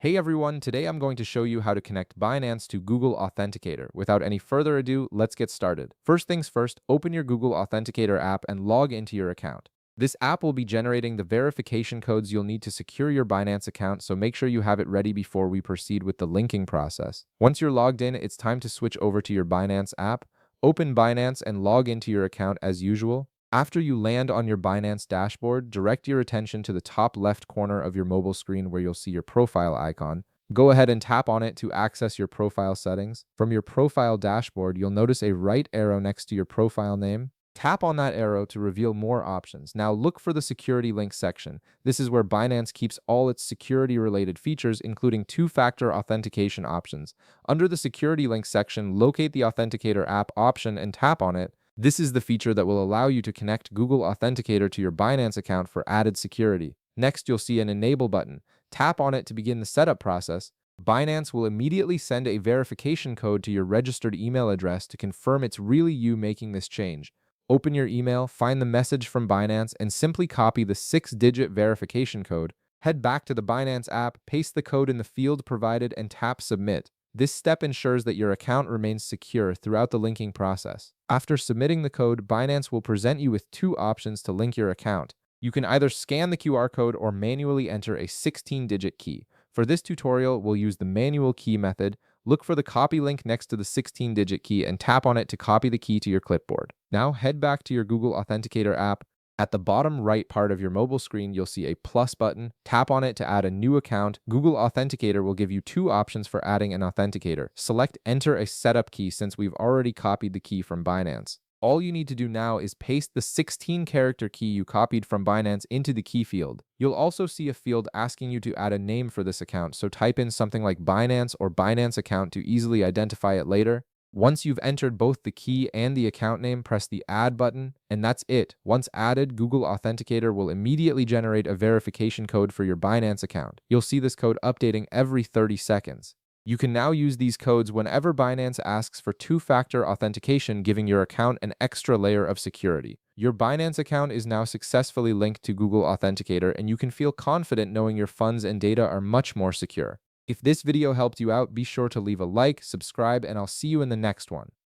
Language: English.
Hey everyone, today I'm going to show you how to connect Binance to Google Authenticator. Without any further ado, let's get started. First things first, open your Google Authenticator app and log into your account. This app will be generating the verification codes you'll need to secure your Binance account, so make sure you have it ready before we proceed with the linking process. Once you're logged in, it's time to switch over to your Binance app. Open Binance and log into your account as usual. After you land on your Binance dashboard, direct your attention to the top left corner of your mobile screen where you'll see your profile icon. Go ahead and tap on it to access your profile settings. From your profile dashboard, you'll notice a right arrow next to your profile name. Tap on that arrow to reveal more options. Now look for the security link section. This is where Binance keeps all its security-related features, including two-factor authentication options. Under the security link section, locate the Authenticator app option and tap on it. This is the feature that will allow you to connect Google Authenticator to your Binance account for added security. Next, you'll see an Enable button. Tap on it to begin the setup process. Binance will immediately send a verification code to your registered email address to confirm it's really you making this change. Open your email, find the message from Binance, and simply copy the 6-digit verification code. Head back to the Binance app, paste the code in the field provided, and tap Submit. This step ensures that your account remains secure throughout the linking process. After submitting the code, Binance will present you with two options to link your account. You can either scan the QR code or manually enter a 16-digit key. For this tutorial, we'll use the manual key method. Look for the copy link next to the 16-digit key and tap on it to copy the key to your clipboard. Now head back to your Google Authenticator app. At the bottom right part of your mobile screen, you'll see a plus button. Tap on it to add a new account. Google Authenticator will give you two options for adding an authenticator. Select Enter a setup key since we've already copied the key from Binance. All you need to do now is paste the 16-character key you copied from Binance into the key field. You'll also see a field asking you to add a name for this account, so type in something like Binance or Binance account to easily identify it later. Once you've entered both the key and the account name, press the Add button, and that's it. Once added, Google Authenticator will immediately generate a verification code for your Binance account. You'll see this code updating every 30 seconds. You can now use these codes whenever Binance asks for two-factor authentication, giving your account an extra layer of security. Your Binance account is now successfully linked to Google Authenticator, and you can feel confident knowing your funds and data are much more secure. If this video helped you out, be sure to leave a like, subscribe, and I'll see you in the next one.